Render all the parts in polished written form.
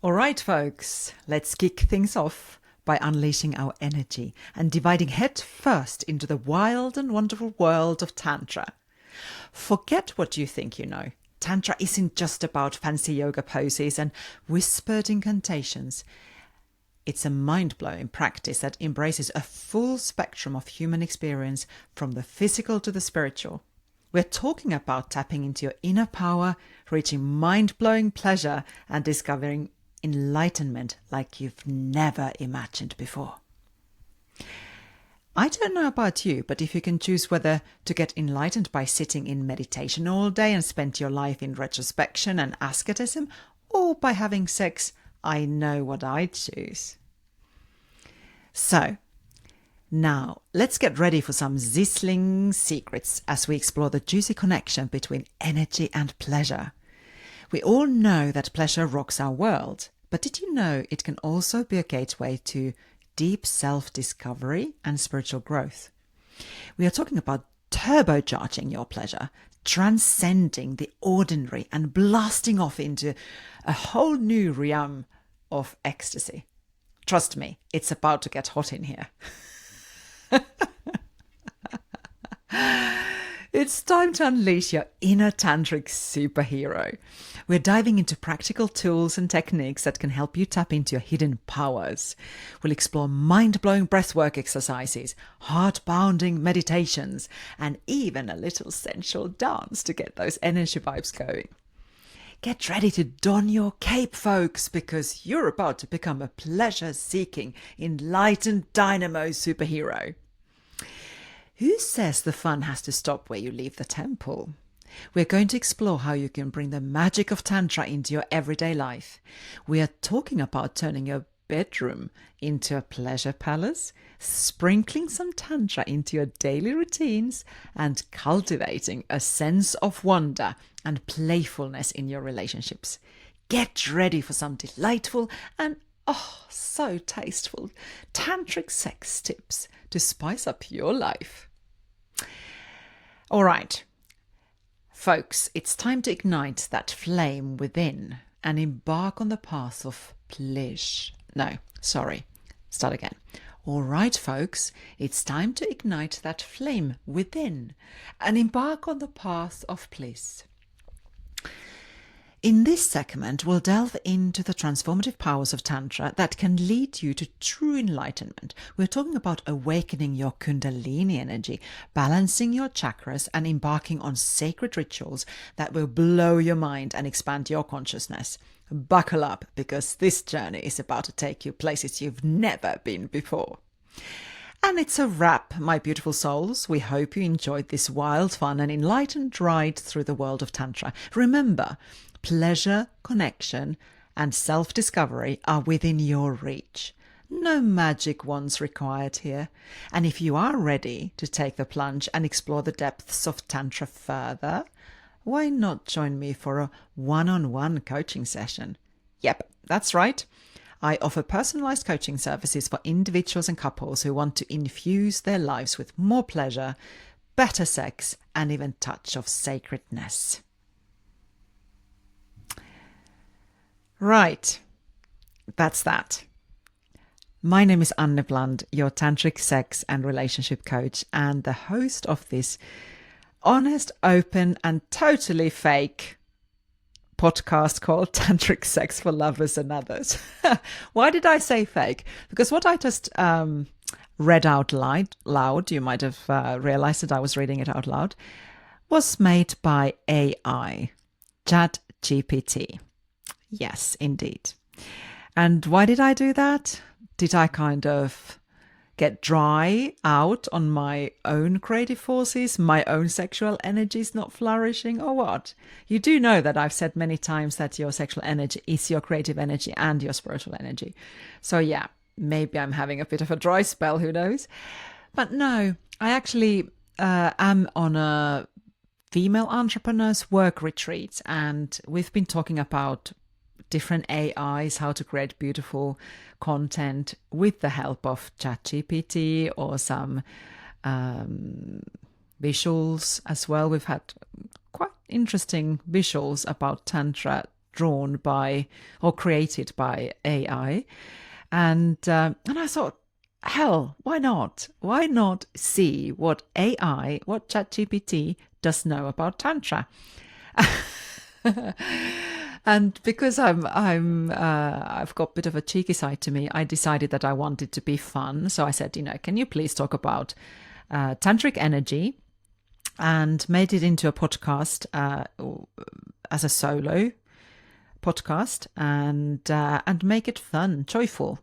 All right, folks, let's kick things off by unleashing our energy and dividing head first into the wild and wonderful world of Tantra. Forget what you think you know. Tantra isn't just about fancy yoga poses and whispered incantations. It's a mind-blowing practice that embraces a full spectrum of human experience, from the physical to the spiritual. We're talking about tapping into your inner power, reaching mind-blowing pleasure, and discovering enlightenment like you've never imagined before. I don't know about you, but if you can choose whether to get enlightened by sitting in meditation all day and spend your life in retrospection and asceticism, or by having sex, I know what I'd choose. So, now let's get ready for some sizzling secrets as we explore the juicy connection between energy and pleasure. We all know that pleasure rocks our world, but did you know it can also be a gateway to deep self-discovery and spiritual growth? We are talking about turbocharging your pleasure, transcending the ordinary and blasting off into a whole new realm of ecstasy. Trust me, it's about to get hot in here. It's time to unleash your inner tantric superhero. We're diving into practical tools and techniques that can help you tap into your hidden powers. We'll explore mind-blowing breathwork exercises, heart-pounding meditations, and even a little sensual dance to get those energy vibes going. Get ready to don your cape, folks, because you're about to become a pleasure-seeking, enlightened dynamo superhero. Who says the fun has to stop where you leave the temple? We're going to explore how you can bring the magic of Tantra into your everyday life. We are talking about turning your bedroom into a pleasure palace, sprinkling some Tantra into your daily routines, and cultivating a sense of wonder and playfulness in your relationships. Get ready for some delightful and so tasteful tantric sex tips to spice up your life. All right, folks, it's time to ignite that flame within and embark on the path of bliss. No, sorry, start again. All right, folks, it's time to ignite that flame within and embark on the path of bliss. In this segment, we'll delve into the transformative powers of Tantra that can lead you to true enlightenment. We're talking about awakening your Kundalini energy, balancing your chakras, and embarking on sacred rituals that will blow your mind and expand your consciousness. Buckle up, because this journey is about to take you places you've never been before. And it's a wrap, my beautiful souls. We hope you enjoyed this wild, fun and enlightened ride through the world of Tantra. Remember, pleasure, connection, and self-discovery are within your reach. No magic wands required here. And if you are ready to take the plunge and explore the depths of Tantra further, why not join me for a one-on-one coaching session? Yep, that's right. I offer personalized coaching services for individuals and couples who want to infuse their lives with more pleasure, better sex, and even a touch of sacredness. Right, that's that. My name is Anne Bland, your tantric sex and relationship coach, and the host of this honest, open, and totally fake podcast called Tantric Sex for Lovers and Others. Why did I say fake? Because what I just read out loud, you might have realized that I was reading it out loud, was made by AI, chat-GPT. Yes, indeed. And why did I do that? Did I kind of get dry out on my own creative forces, my own sexual energies not flourishing, or what? You do know that I've said many times that your sexual energy is your creative energy and your spiritual energy. So yeah, maybe I'm having a bit of a dry spell, who knows? But no, I actually am on a female entrepreneurs work retreat, and we've been talking about different AIs, how to create beautiful content with the help of chatGPT or some visuals as well. We've had quite interesting visuals about Tantra drawn by or created by AI. And I thought, hell, why not? Why not see what AI, what ChatGPT does know about Tantra? And because I've got a bit of a cheeky side to me, I decided that I wanted to be fun. So I said, can you please talk about Tantric Energy, and made it into a podcast as a solo podcast, and make it fun, joyful.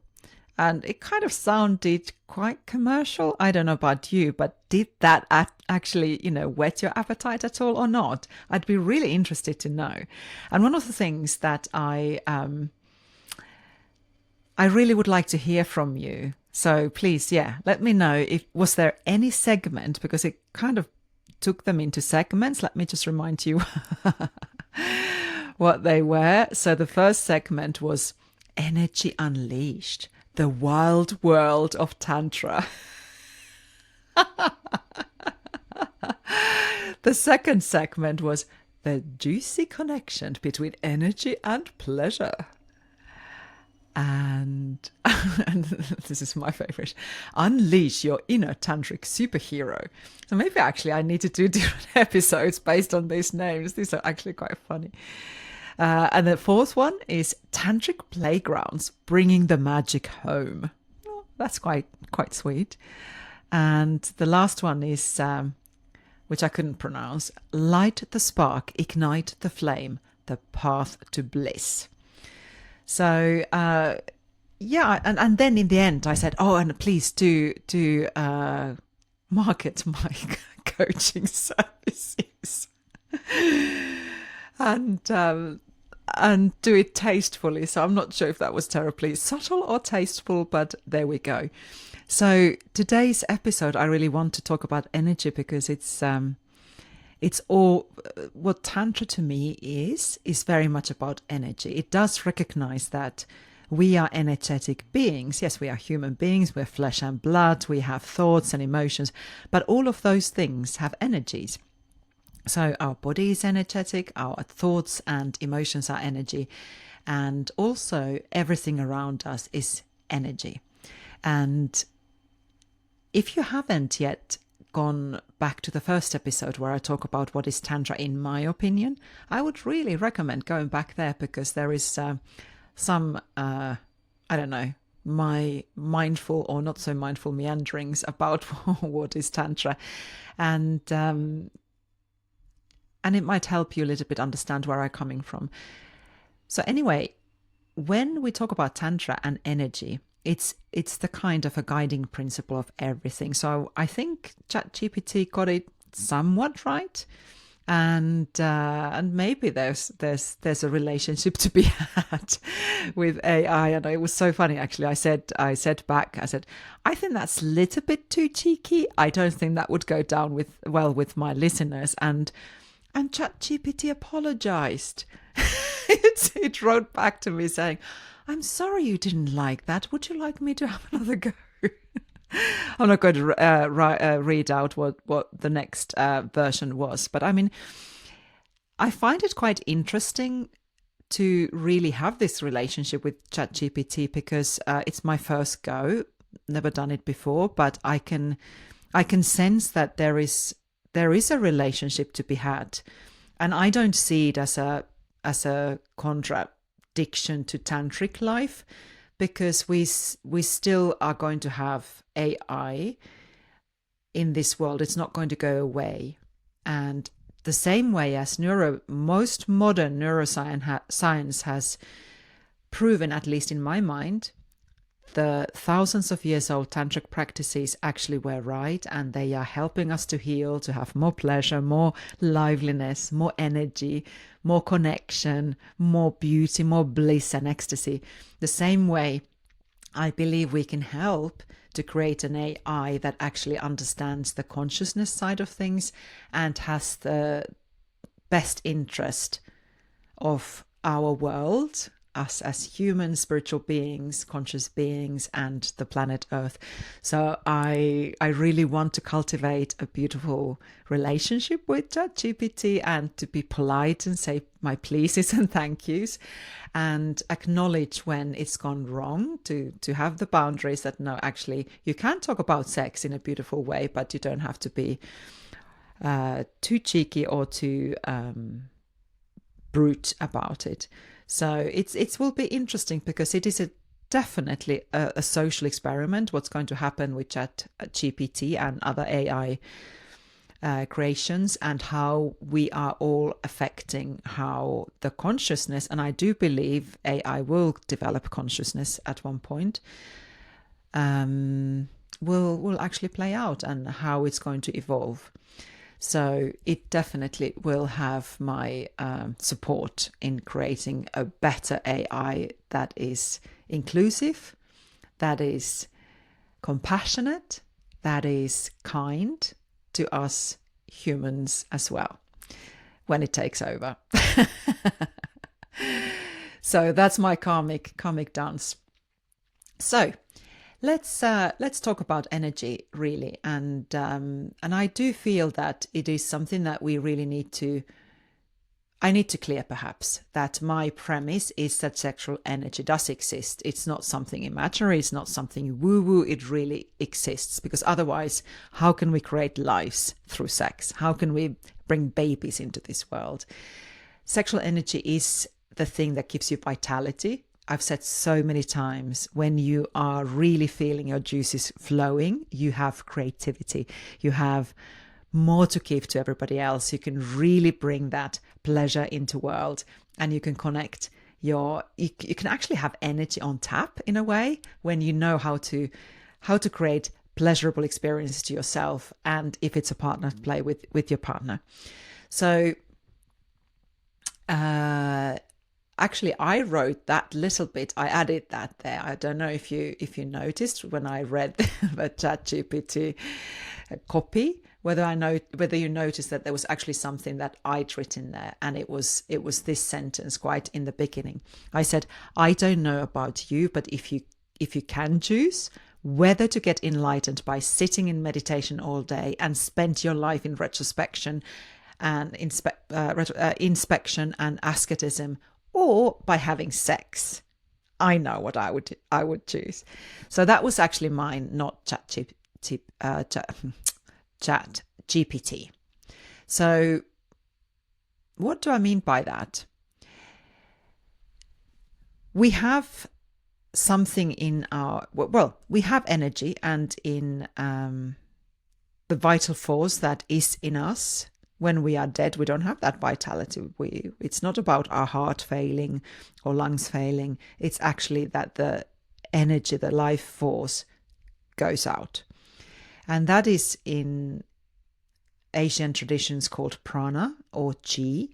And it kind of sounded quite commercial. I don't know about you, but did that actually, whet your appetite at all or not? I'd be really interested to know. And one of the things that I really would like to hear from you. So please, let me know was there any segment, because it kind of took them into segments. Let me just remind you what they were. So the first segment was Energy Unleashed, the wild world of Tantra. The second segment was the juicy connection between energy and pleasure. And this is my favorite, unleash your inner tantric superhero. So maybe actually I need to do different episodes based on these names. These are actually quite funny. And the fourth one is Tantric Playgrounds, bringing the magic home. Oh, that's quite sweet. And the last one is, which I couldn't pronounce, light the spark, ignite the flame, the path to bliss. So, and then in the end I said, and please do market my coaching services. And do it tastefully. So I'm not sure if that was terribly subtle or tasteful, but there we go. So today's episode, I really want to talk about energy, because it's all what Tantra to me is very much about energy. It does recognize that we are energetic beings. Yes, we are human beings. We're flesh and blood. We have thoughts and emotions, but all of those things have energies. So our body is energetic, our thoughts and emotions are energy, and also everything around us is energy. And if you haven't yet gone back to the first episode where I talk about what is Tantra in my opinion, I would really recommend going back there, because there is some, I don't know, my mindful or not so mindful meanderings about what is Tantra. And it might help you a little bit understand where I'm coming from. So anyway, when we talk about Tantra and energy, it's the kind of a guiding principle of everything. So I think chatGPT got it somewhat right, and maybe there's a relationship to be had with AI. And it was so funny actually. I said back, I think that's a little bit too cheeky. I don't think that would go down with my listeners. And ChatGPT apologized. It wrote back to me saying, I'm sorry you didn't like that. Would you like me to have another go? I'm not going to read out what the next version was. But I mean, I find it quite interesting to really have this relationship with ChatGPT, because it's my first go. Never done it before, but I can sense that there is a relationship to be had, and I don't see it as a contradiction to tantric life, because we still are going to have AI in this world. It's not going to go away, and the same way as most modern neuroscience has proven, at least in my mind, the thousands of years old tantric practices actually were right, and they are helping us to heal, to have more pleasure, more liveliness, more energy, more connection, more beauty, more bliss and ecstasy. The same way, I believe we can help to create an AI that actually understands the consciousness side of things and has the best interest of our world us as human spiritual beings, conscious beings, and the planet Earth. So I really want to cultivate a beautiful relationship with ChatGPT, and to be polite and say my pleases and thank yous, and acknowledge when it's gone wrong, to have the boundaries that no, actually you can talk about sex in a beautiful way, but you don't have to be too cheeky or too brute about it. So it will be interesting, because it is definitely a social experiment, what's going to happen with ChatGPT and other AI creations, and how we are all affecting how the consciousness, and I do believe AI will develop consciousness at one point, will actually play out, and how it's going to evolve. So it definitely will have my support in creating a better AI that is inclusive, that is compassionate, that is kind to us humans as well, when it takes over. So that's my karmic dance. So let's talk about energy, really, and I do feel that it is something that we really need to. I need to clear, perhaps, that my premise is that sexual energy does exist. It's not something imaginary. It's not something woo-woo. It really exists, because otherwise, how can we create lives through sex? How can we bring babies into this world? Sexual energy is the thing that gives you vitality. I've said so many times, when you are really feeling your juices flowing, you have creativity, you have more to give to everybody else. You can really bring that pleasure into world, and you can connect you can actually have energy on tap, in a way, when you know how to create pleasurable experiences to yourself, and if it's a partner, play with your partner. So actually, I wrote that little bit. I added that there. I don't know if you noticed when I read the ChatGPT copy, whether you noticed that there was actually something that I'd written there, and it was this sentence quite in the beginning. I said, I don't know about you, but if you can choose whether to get enlightened by sitting in meditation all day and spend your life in retrospection and inspection and asceticism, or by having sex, I know what I would choose. So that was actually mine, not ChatGPT. So what do I mean by that? We have something in we have energy, and in the vital force that is in us. When we are dead, we don't have that vitality. It's not about our heart failing or lungs failing. It's actually that the energy, the life force, goes out. And that is in Asian traditions called prana, or chi,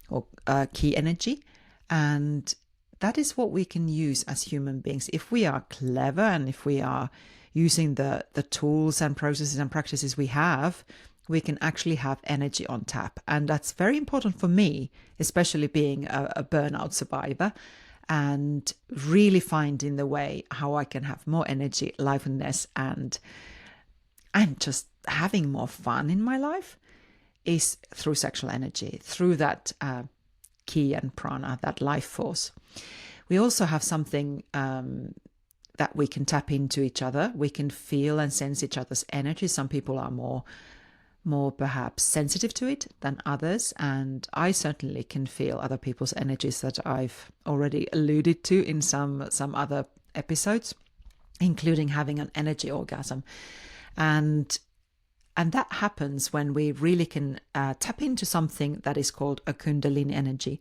or ki energy. And that is what we can use as human beings. If we are clever, and if we are using the tools and processes and practices we have, we can actually have energy on tap. And that's very important for me, especially being a burnout survivor, and really finding the way how I can have more energy, liveliness, and just having more fun in my life is through sexual energy, through that ki and prana, that life force. We also have something that we can tap into each other. We can feel and sense each other's energy. Some people are more perhaps sensitive to it than others, and I certainly can feel other people's energies that I've already alluded to in some other episodes, including having an energy orgasm. And that happens when we really can tap into something that is called a kundalini energy.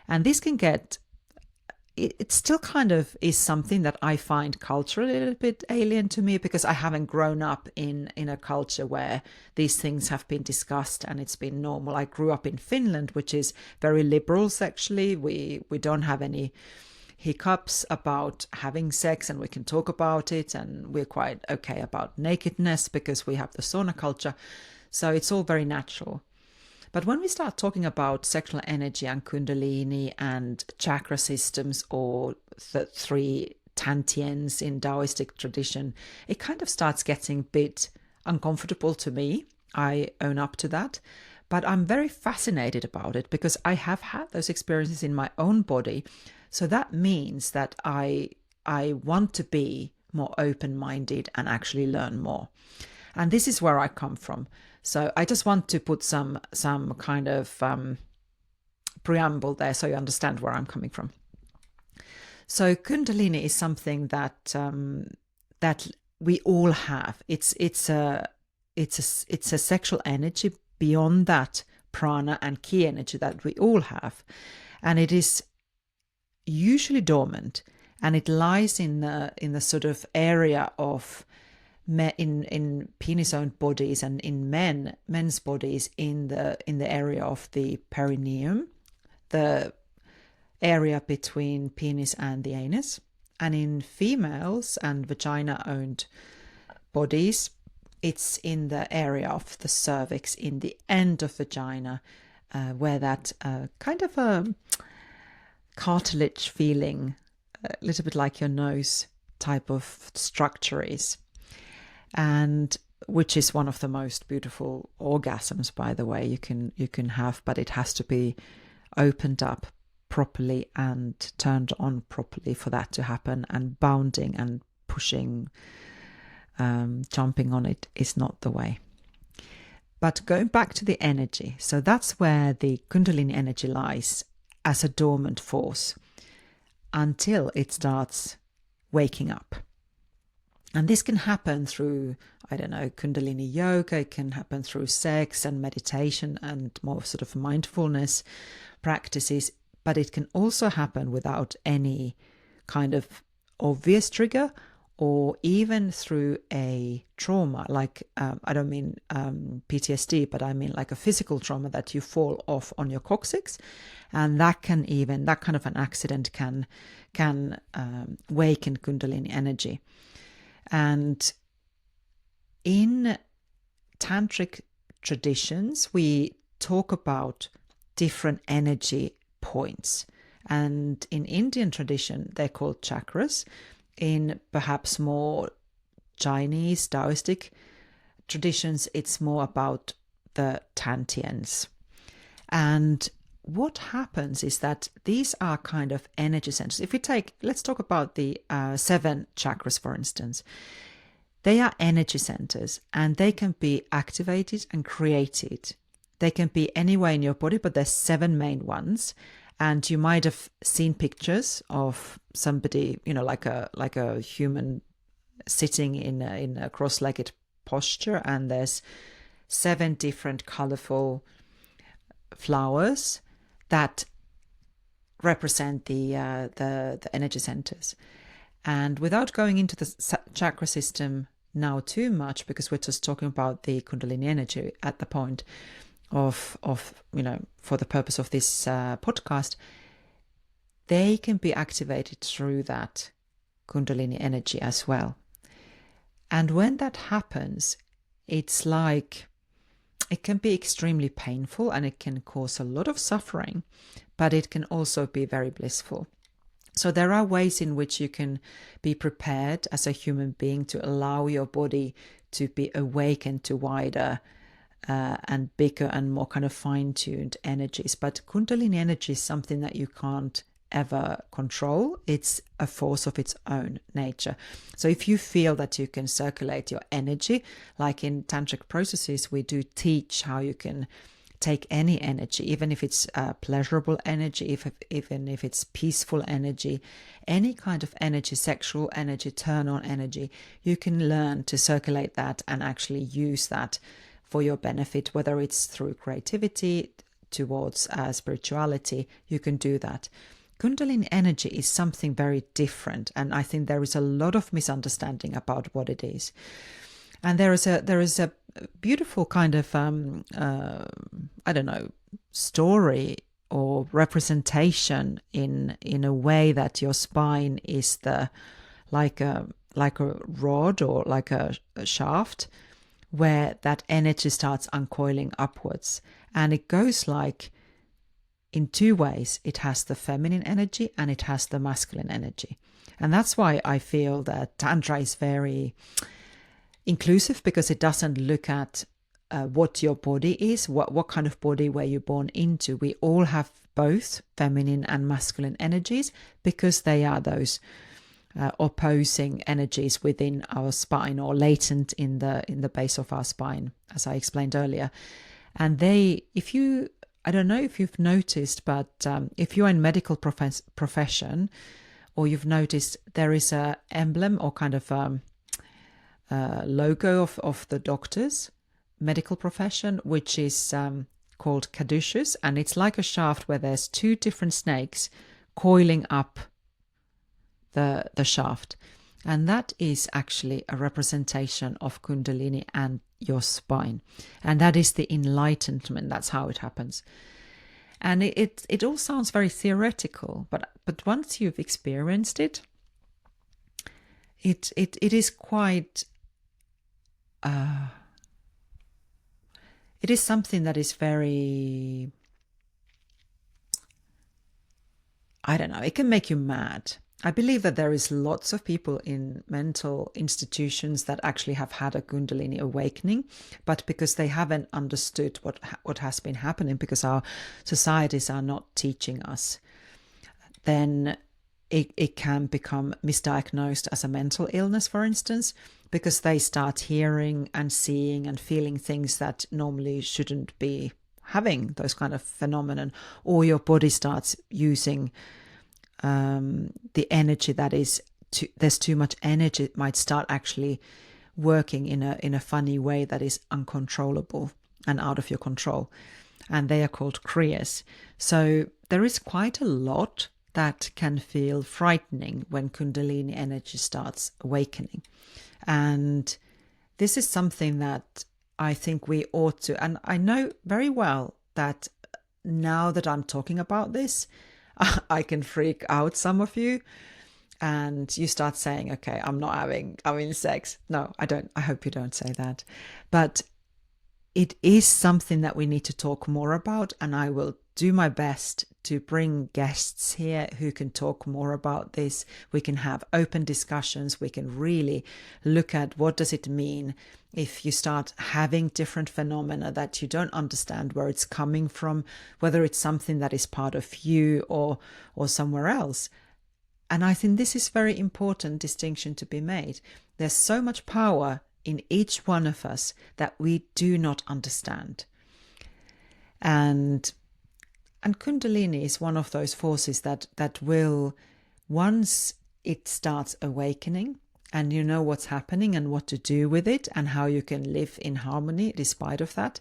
And this can get, it still kind of is something that I find culturally a little bit alien to me, because I haven't grown up in a culture where these things have been discussed and it's been normal. I grew up in Finland, which is very liberal sexually. We don't have any hiccups about having sex, and we can talk about it, and we're quite okay about nakedness because we have the sauna culture. So it's all very natural. But when we start talking about sexual energy and kundalini and chakra systems, or the three Tantians in Taoistic tradition, it kind of starts getting a bit uncomfortable to me. I own up to that. But I'm very fascinated about it because I have had those experiences in my own body. So that means that I want to be more open-minded and actually learn more. And this is where I come from. So I just want to put some kind of preamble there so you understand where I'm coming from. So Kundalini is something that that we all have. It's a sexual energy beyond that prana and ki energy that we all have, and it is usually dormant, and it lies in the sort of area of in penis-owned bodies and in men's bodies in the area of the perineum, the area between penis and the anus, and in females and vagina-owned bodies, it's in the area of the cervix, in the end of vagina, where that kind of a cartilage feeling, a little bit like your nose type of structure is. And which is one of the most beautiful orgasms, by the way, you can have, but it has to be opened up properly and turned on properly for that to happen, and bounding and pushing, jumping on it is not the way. But going back to the energy, so that's where the Kundalini energy lies as a dormant force until it starts waking up. And this can happen through, I don't know, Kundalini yoga. It can happen through sex and meditation and more sort of mindfulness practices. But it can also happen without any kind of obvious trigger, or even through a trauma, like I don't mean PTSD, but I mean like a physical trauma that you fall off on your coccyx, and that kind of an accident can waken Kundalini energy. And in tantric traditions, we talk about different energy points, and in Indian tradition they're called chakras. In perhaps more Chinese Taoistic traditions, it's more about the Tantians. And what happens is that these are kind of energy centers. If we let's talk about the 7 chakras, for instance. They are energy centers, and they can be activated and created. They can be anywhere in your body, but there's 7 main ones. And you might have seen pictures of somebody, like a human sitting in a cross-legged posture, and there's 7 different colorful flowers that represent the energy centers. And without going into the chakra system now too much, because we're just talking about the Kundalini energy at the point of for the purpose of this podcast, they can be activated through that Kundalini energy as well. And when that happens, it's like it can be extremely painful, and it can cause a lot of suffering, but it can also be very blissful. So there are ways in which you can be prepared as a human being to allow your body to be awakened to wider and bigger and more kind of fine-tuned energies. But Kundalini energy is something that you can't ever control. It's a force of its own nature. So if you feel that you can circulate your energy, like in tantric processes, we do teach how you can take any energy, even if it's pleasurable energy, even if it's peaceful energy, any kind of energy, sexual energy, turn-on energy, you can learn to circulate that and actually use that for your benefit, whether it's through creativity, towards spirituality, you can do that. Kundalini energy is something very different, and I think there is a lot of misunderstanding about what it is. And there is a beautiful kind of story or representation in a way that your spine is like a rod or like a shaft, where that energy starts uncoiling upwards. And it goes like in two ways. It has the feminine energy and it has the masculine energy. And that's why I feel that Tantra is very inclusive, because it doesn't look at what your body is, what kind of body were you born into. We all have both feminine and masculine energies, because they are those opposing energies within our spine, or latent in the base of our spine, as I explained earlier. And they, I don't know if you've noticed, but if you're in medical profession, or you've noticed, there is a emblem or kind of logo of the doctors' medical profession, which is called caduceus, and it's like a shaft where there's two different snakes coiling up the shaft. And that is actually a representation of Kundalini and your spine. And that is the enlightenment. That's how it happens. And it all sounds very theoretical, but once you've experienced it, it is quite it is something that is very, I don't know, it can make you mad. I believe that there is lots of people in mental institutions that actually have had a Kundalini awakening, but because they haven't understood what has been happening, because our societies are not teaching us, then it can become misdiagnosed as a mental illness, for instance, because they start hearing and seeing and feeling things that normally shouldn't be having those kind of phenomenon, or your body starts using the energy that is there's too much energy. It might start actually working in a funny way that is uncontrollable and out of your control, and they are called kriyas. So there is quite a lot that can feel frightening when Kundalini energy starts awakening. And this is something that I think we ought to, and I know very well that now that I'm talking about this, I can freak out some of you, and you start saying, okay, I'm having sex. No, I don't. I hope you don't say that. But it is something that we need to talk more about, and I will do my best to bring guests here who can talk more about this. We can have open discussions. We can really look at what does it mean if you start having different phenomena that you don't understand where it's coming from, whether it's something that is part of you or somewhere else. And I think this is very important distinction to be made. There's so much power in each one of us that we do not understand. And Kundalini is one of those forces that will, once it starts awakening and you know what's happening and what to do with it and how you can live in harmony despite of that,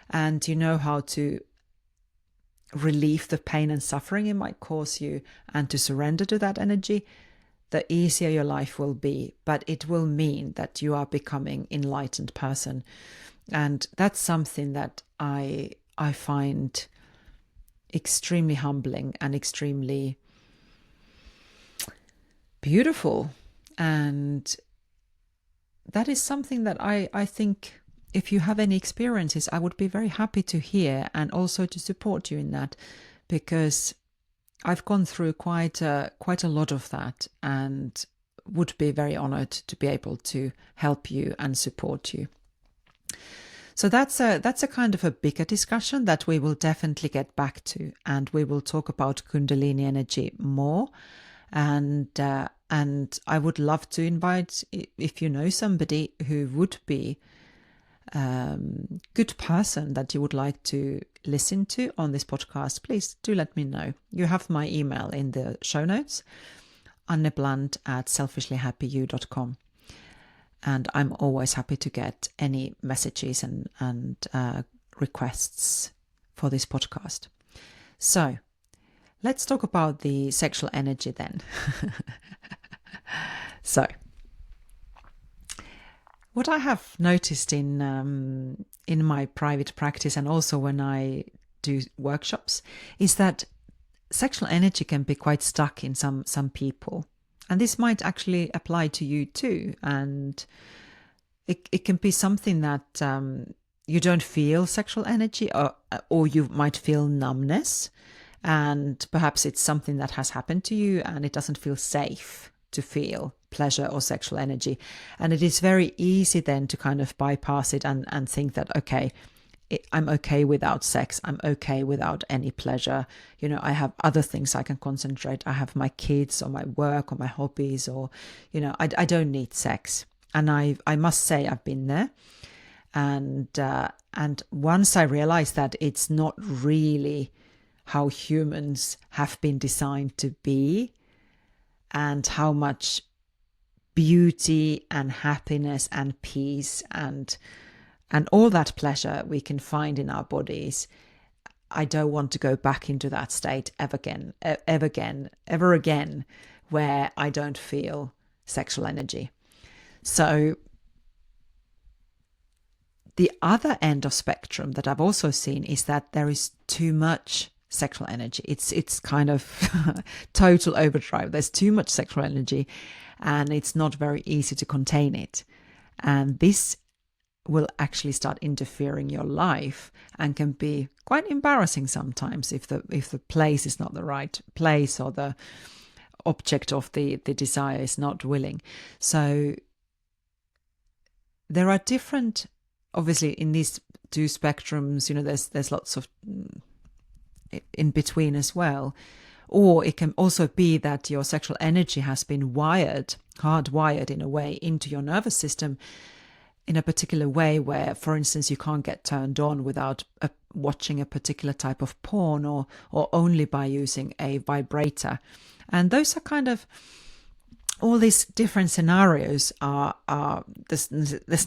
and you know how to relieve the pain and suffering it might cause you and to surrender to that energy, the easier your life will be. But it will mean that you are becoming an enlightened person. And that's something that I find extremely humbling and extremely beautiful. And that is something that I think, if you have any experiences, I would be very happy to hear and also to support you in that, because I've gone through quite a lot of that, and would be very honored to be able to help you and support you. So that's a kind of a bigger discussion that we will definitely get back to, and we will talk about Kundalini energy more. And I would love to invite, if you know somebody who would be good person that you would like to listen to on this podcast, please do let me know. You have my email in the show notes, anneblunt@selfishlyhappyyou.com. And I'm always happy to get any messages and requests for this podcast. So let's talk about the sexual energy then. So what I have noticed in my private practice, and also when I do workshops, is that sexual energy can be quite stuck in some people. And this might actually apply to you too. And it can be something that you don't feel sexual energy, or you might feel numbness, and perhaps it's something that has happened to you and it doesn't feel safe to feel pleasure or sexual energy. And it is very easy then to kind of bypass it and think that, okay, I'm okay without sex. I'm okay without any pleasure. I have other things I can concentrate. I have my kids or my work or my hobbies, or, I don't need sex. And I must say I've been there. And once I realized that it's not really how humans have been designed to be, and how much beauty and happiness and peace and all that pleasure we can find in our bodies, I don't want to go back into that state ever again, where I don't feel sexual energy. So the other end of spectrum that I've also seen is that there is too much sexual energy. It's kind of total overdrive. There's too much sexual energy and it's not very easy to contain it. And this will actually start interfering your life and can be quite embarrassing sometimes if the place is not the right place, or the object of the desire is not willing. So there are different, obviously in these two spectrums, there's lots of in between as well. Or it can also be that your sexual energy has been hardwired in a way into your nervous system in a particular way where, for instance, you can't get turned on without watching a particular type of porn, or only by using a vibrator. And those are kind of, all these different scenarios are there's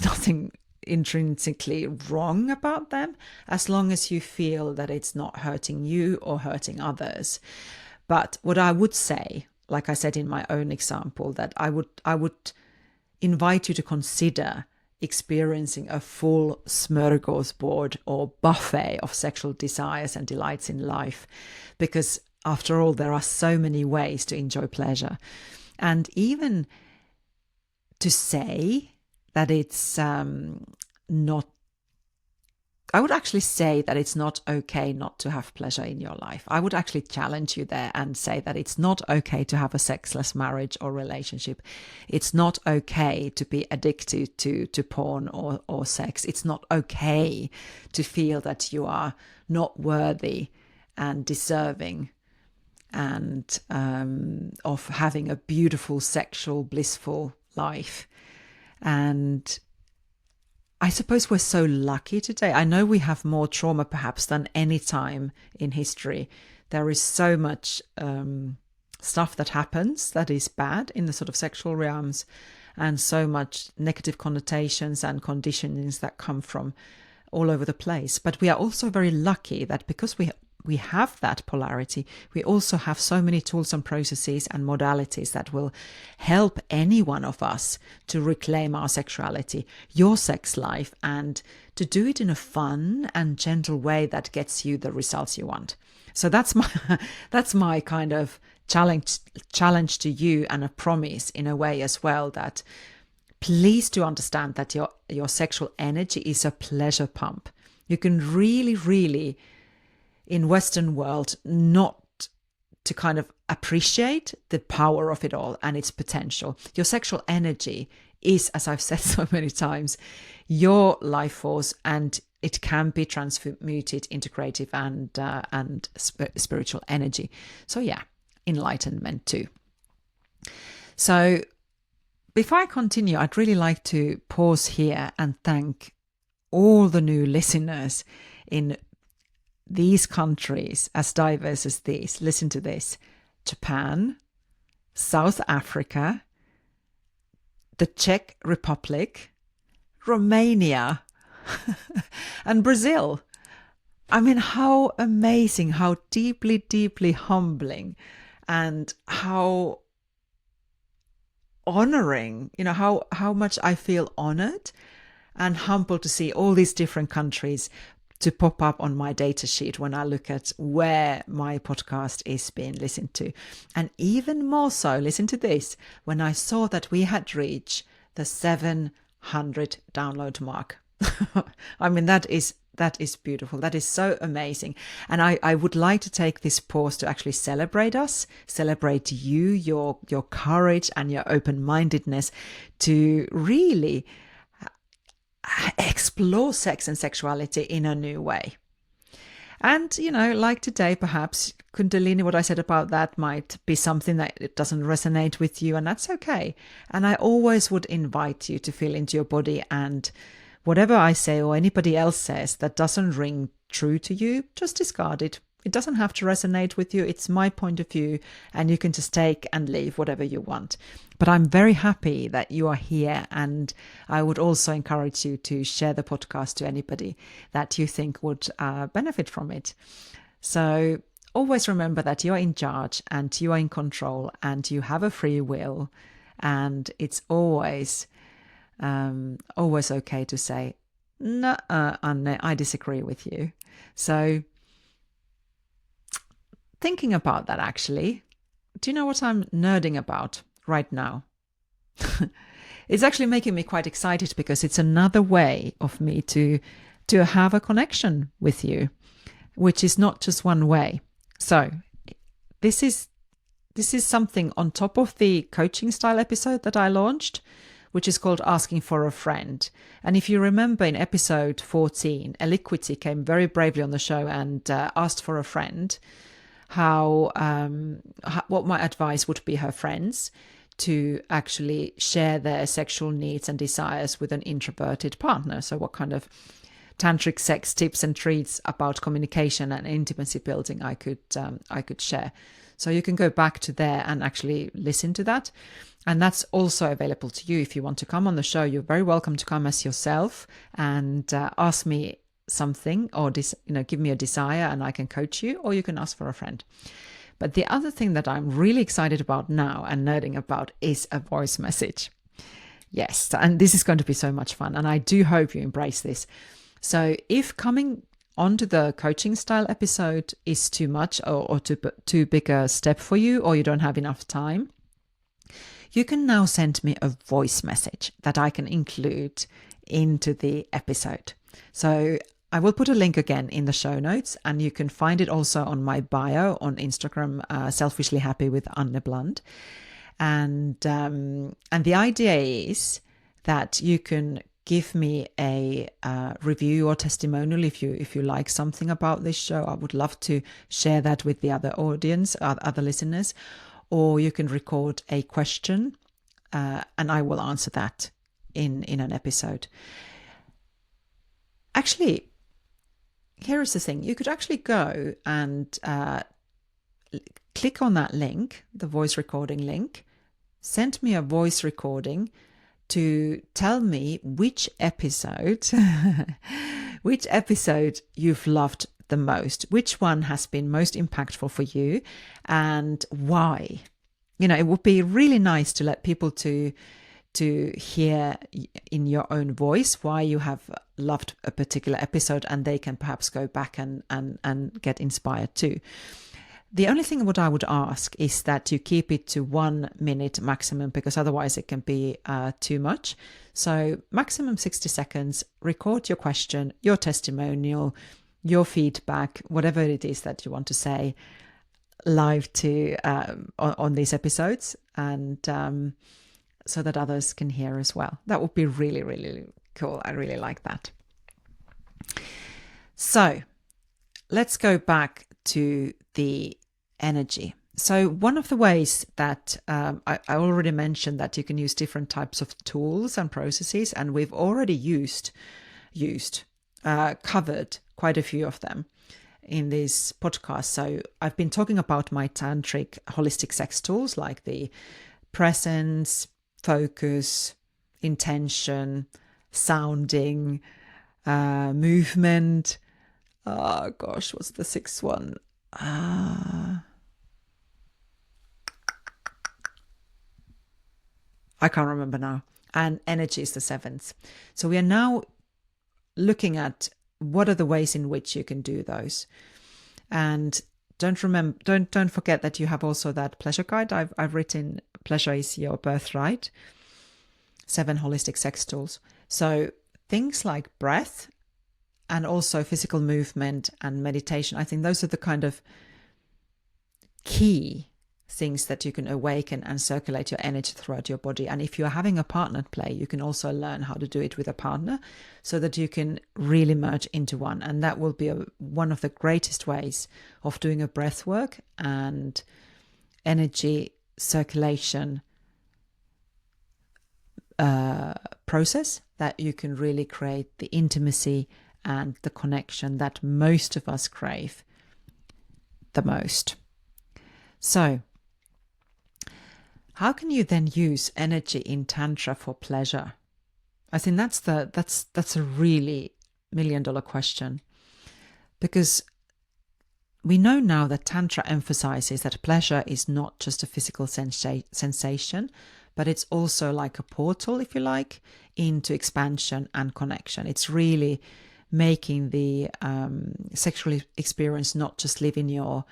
nothing intrinsically wrong about them, as long as you feel that it's not hurting you or hurting others. But what I would say, like I said in my own example, that I would invite you to consider experiencing a full smorgasbord or buffet of sexual desires and delights in life, because after all, there are so many ways to enjoy pleasure. And even to say that it's not, I would actually say that it's not okay not to have pleasure in your life. I would actually challenge you there and say that it's not okay to have a sexless marriage or relationship. It's not okay to be addicted to porn or sex. It's not okay to feel that you are not worthy and deserving and of having a beautiful, sexual, blissful life. And I suppose we're so lucky today. I know we have more trauma perhaps than any time in history. There is so much stuff that happens that is bad in the sort of sexual realms, and so much negative connotations and conditionings that come from all over the place. But we are also very lucky that because we have that polarity, we also have so many tools and processes and modalities that will help any one of us to reclaim our sexuality, your sex life, and to do it in a fun and gentle way that gets you the results you want. So that's my kind of challenge to you, and a promise in a way as well, that please do understand that your sexual energy is a pleasure pump. You can really in Western world not to kind of appreciate the power of it all and its potential. Your sexual energy is, as I've said so many times, your life force, and it can be transmuted into creative and spiritual energy. So yeah, enlightenment too. So before I continue, I'd really like to pause here and thank all the new listeners in these countries as diverse as these. Listen to this: Japan, South Africa, the Czech Republic, Romania, and Brazil. I mean, how amazing, how deeply humbling, and how honoring, how much I feel honored and humbled to see all these different countries to pop up on my data sheet when I look at where my podcast is being listened to. And even more so, listen to this, when I saw that we had reached the 700 download mark. I mean, that is beautiful. That is so amazing. And I would like to take this pause to actually celebrate us, celebrate you, your courage and your open-mindedness to really explore sex and sexuality in a new way. And, like today, perhaps Kundalini, what I said about that might be something that it doesn't resonate with you, and that's okay. And I always would invite you to feel into your body, and whatever I say or anybody else says that doesn't ring true to you, just discard it. It doesn't have to resonate with you. It's my point of view, and you can just take and leave whatever you want. But I'm very happy that you are here, and I would also encourage you to share the podcast to anybody that you think would benefit from it. So always remember that you are in charge and you are in control and you have a free will, and it's always okay to say, no, Anne, I disagree with you. So thinking about that, actually, do you know what I'm nerding about right now? It's actually making me quite excited because it's another way of me to have a connection with you, which is not just one way. So this is something on top of the coaching style episode that I launched, which is called Asking for a Friend. And if you remember in episode 14, Eliquity came very bravely on the show and asked for a friend, what my advice would be her friends to actually share their sexual needs and desires with an introverted partner. So what kind of tantric sex tips and treats about communication and intimacy building I could share. So you can go back to there and actually listen to that. And that's also available to you. If you want to come on the show, you're very welcome to come as yourself and ask me something, or give me a desire and I can coach you, or you can ask for a friend. But the other thing that I'm really excited about now and nerding about is a voice message. Yes, and this is going to be so much fun, and I do hope you embrace this. So if coming onto the coaching style episode is too much or too big a step for you, or you don't have enough time, you can now send me a voice message that I can include into the episode. So I will put a link again in the show notes, and you can find it also on my bio on Instagram, Selfishly Happy with Anne Bland. And the idea is that you can give me a review or testimonial if you like something about this show. I would love to share that with the other audience, other listeners. Or you can record a question, and I will answer that in an episode. Actually, here is the thing. You could actually go and click on that link, the voice recording link, send me a voice recording to tell me which episode you've loved the most, which one has been most impactful for you, and why. It would be really nice to let people to hear in your own voice why you have loved a particular episode, and they can perhaps go back and get inspired too. The only thing what I would ask is that you keep it to 1 minute maximum, because otherwise it can be too much. So maximum 60 seconds, record your question, your testimonial, your feedback, whatever it is that you want to say live to on these episodes, and so that others can hear as well. That would be really, really cool. I really like that. So let's go back to the energy. So one of the ways that I already mentioned that you can use different types of tools and processes, and we've already covered quite a few of them in this podcast. So I've been talking about my tantric holistic sex tools like the presence, focus, intention, sounding, movement. Oh gosh, what's the sixth one? I can't remember now. And energy is the seventh. So we are now looking at what are the ways in which you can do those. And don't forget that you have also that pleasure guide. I've written Pleasure is Your Birthright, 7 holistic sex tools. So things like breath and also physical movement and meditation, I think those are the kind of key things that you can awaken and circulate your energy throughout your body. And if you're having a partnered play, you can also learn how to do it with a partner so that you can really merge into one. And that will be one of the greatest ways of doing a breath work and energy circulation process, that you can really create the intimacy and the connection that most of us crave the most. So, how can you then use energy in Tantra for pleasure? I think that's a really $1 million question, because we know now that Tantra emphasizes that pleasure is not just a physical sensation, but it's also like a portal, if you like, into expansion and connection. It's really making the sexual experience not just live in your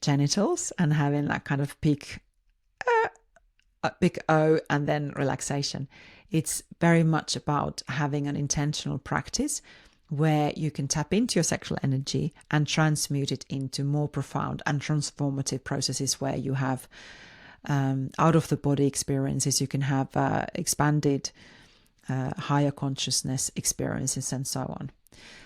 genitals and having that kind of big O and then relaxation. It's very much about having an intentional practice where you can tap into your sexual energy and transmute it into more profound and transformative processes where you have out of the body experiences, you can have expanded higher consciousness experiences and so on.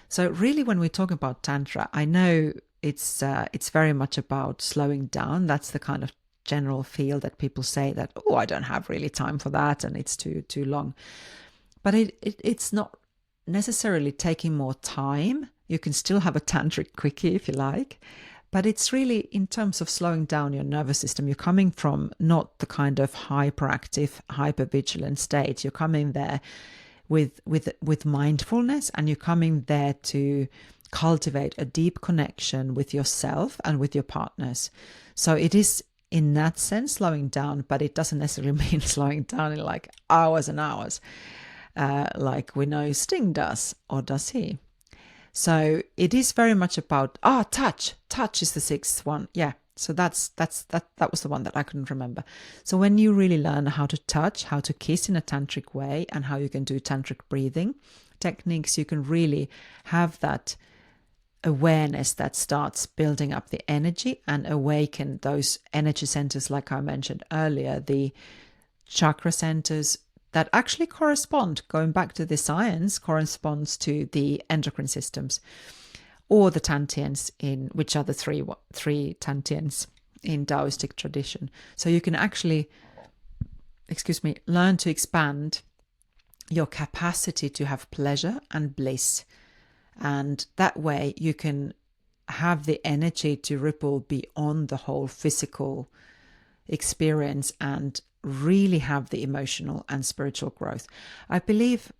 So really, when we talk about Tantra, I know it's very much about slowing down. That's the kind of general feel that people say that, oh, I don't have really time for that and it's too long. But it's not necessarily taking more time. You can still have a tantric quickie if you like, but it's really in terms of slowing down your nervous system. You're coming from not the kind of hyperactive, hypervigilant state. You're coming there with mindfulness, and you're coming there to cultivate a deep connection with yourself and with your partners. So it is in that sense slowing down, but it doesn't necessarily mean slowing down in like hours and hours, like we know Sting does, or does he? So it is very much about touch. Touch is the sixth one. Yeah. So that was the one that I couldn't remember. So when you really learn how to touch, how to kiss in a tantric way, and how you can do tantric breathing techniques, you can really have that awareness that starts building up the energy and awaken those energy centers, like I mentioned earlier, the chakra centers that actually correspond, going back to the science, corresponds to the endocrine systems, or the Tantians, in which are the three Tantians in Taoistic tradition. So you can actually, learn to expand your capacity to have pleasure and bliss. And that way you can have the energy to ripple beyond the whole physical experience and really have the emotional and spiritual growth. I believe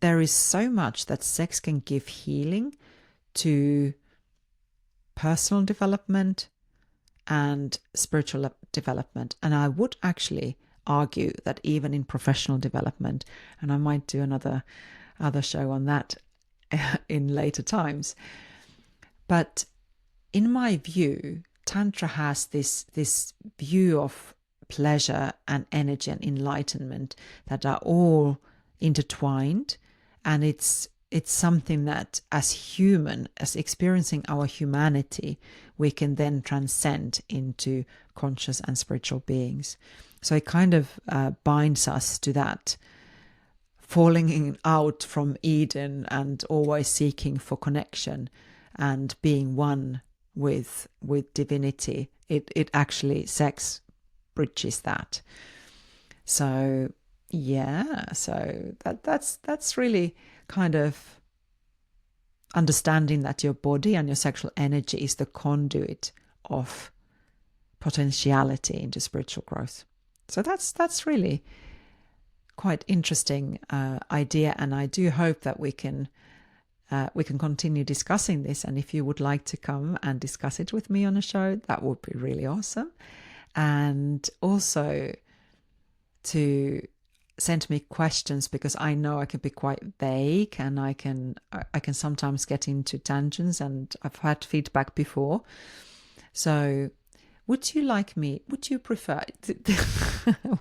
there is so much that sex can give healing to personal development and spiritual development. And I would actually argue that even in professional development, and I might do another show on that in later times. But in my view, Tantra has this view of pleasure and energy and enlightenment that are all intertwined, and it's something that as experiencing our humanity, we can then transcend into conscious and spiritual beings. So it kind of binds us to that falling out from Eden and always seeking for connection and being one with divinity. It actually, sex bridges that. So yeah, so that's really kind of understanding that your body and your sexual energy is the conduit of potentiality into spiritual growth. So that's really quite interesting idea, and I do hope that we can continue discussing this. And if you would like to come and discuss it with me on a show, that would be really awesome. And also to send me questions, because I know I can be quite vague and I can sometimes get into tangents, and I've had feedback before. So Would you prefer,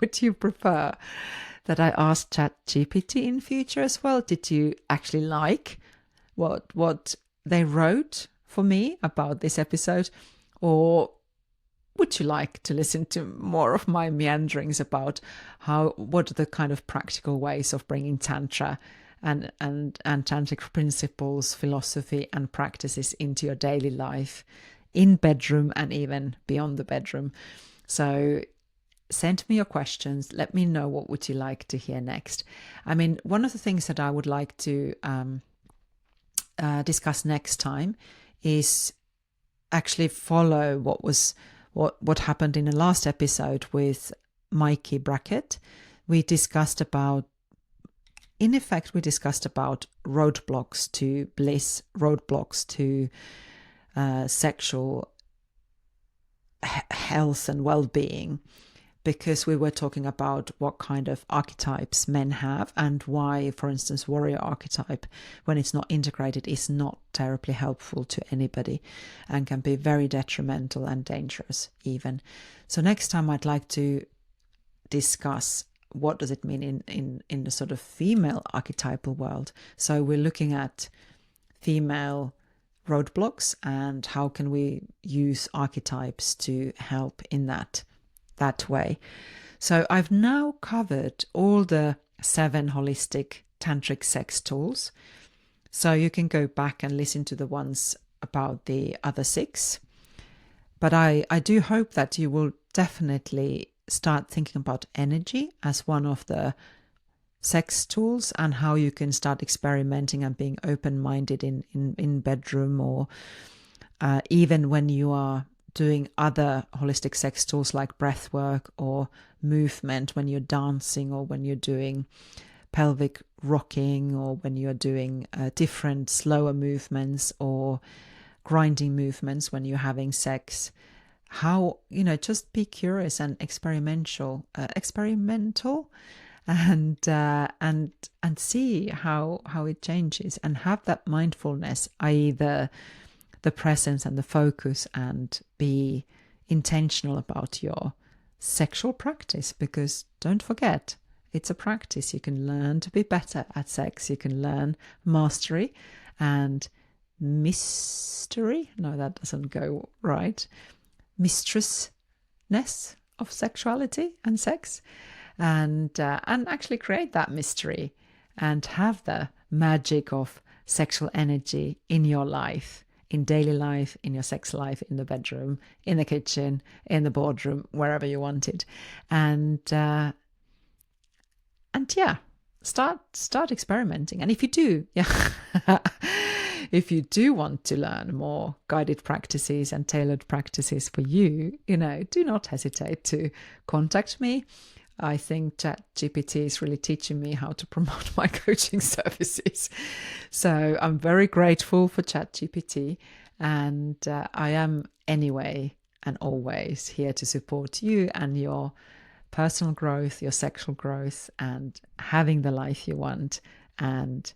would you prefer that I ask ChatGPT in future as well? Did you actually like what they wrote for me about this episode? Or would you like to listen to more of my meanderings about what are the kind of practical ways of bringing Tantra and tantric principles, philosophy, and practices into your daily life, in bedroom and even beyond the bedroom? So send me your questions. Let me know what would you like to hear next. I mean, one of the things that I would like to discuss next time is actually follow what happened in the last episode with Mikey Brackett. We discussed about roadblocks to bliss, roadblocks to sexual health and well-being, because we were talking about what kind of archetypes men have and why, for instance, warrior archetype, when it's not integrated, is not terribly helpful to anybody and can be very detrimental and dangerous even. So next time I'd like to discuss what does it mean in the sort of female archetypal world. So we're looking at female roadblocks and how can we use archetypes to help in that way. So I've now covered all the 7 holistic tantric sex tools. So you can go back and listen to the ones about the other 6. But I do hope that you will definitely start thinking about energy as one of the sex tools and how you can start experimenting and being open-minded in bedroom, or even when you are doing other holistic sex tools like breath work or movement, when you're dancing or when you're doing pelvic rocking or when you're doing different slower movements or grinding movements when you're having sex. How, just be curious and experimental and see how it changes, and have that mindfulness, i.e. the presence and the focus, and be intentional about your sexual practice, because don't forget, it's a practice. You can learn to be better at sex. You can learn mastery and mystery. No, that doesn't go right. Mistressness of sexuality and sex, and actually create that mystery and have the magic of sexual energy in your life, in daily life, in your sex life, in the bedroom, in the kitchen, in the boardroom, wherever you want it. And yeah, start experimenting. And if you do, if you do want to learn more guided practices and tailored practices for you, do not hesitate to contact me. I think chatGPT is really teaching me how to promote my coaching services. So I'm very grateful for chatGPT, and I am anyway and always here to support you and your personal growth, your sexual growth, and having the life you want. And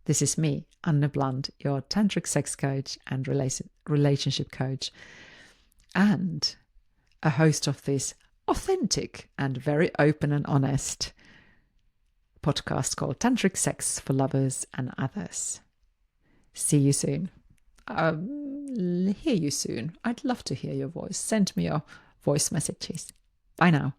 this is me, Anne Blunt, your tantric sex coach and relationship coach, and a host of this authentic and very open and honest podcast called Tantric Sex for Lovers and Others. See you soon. Hear you soon. I'd love to hear your voice. Send me your voice messages. Bye now.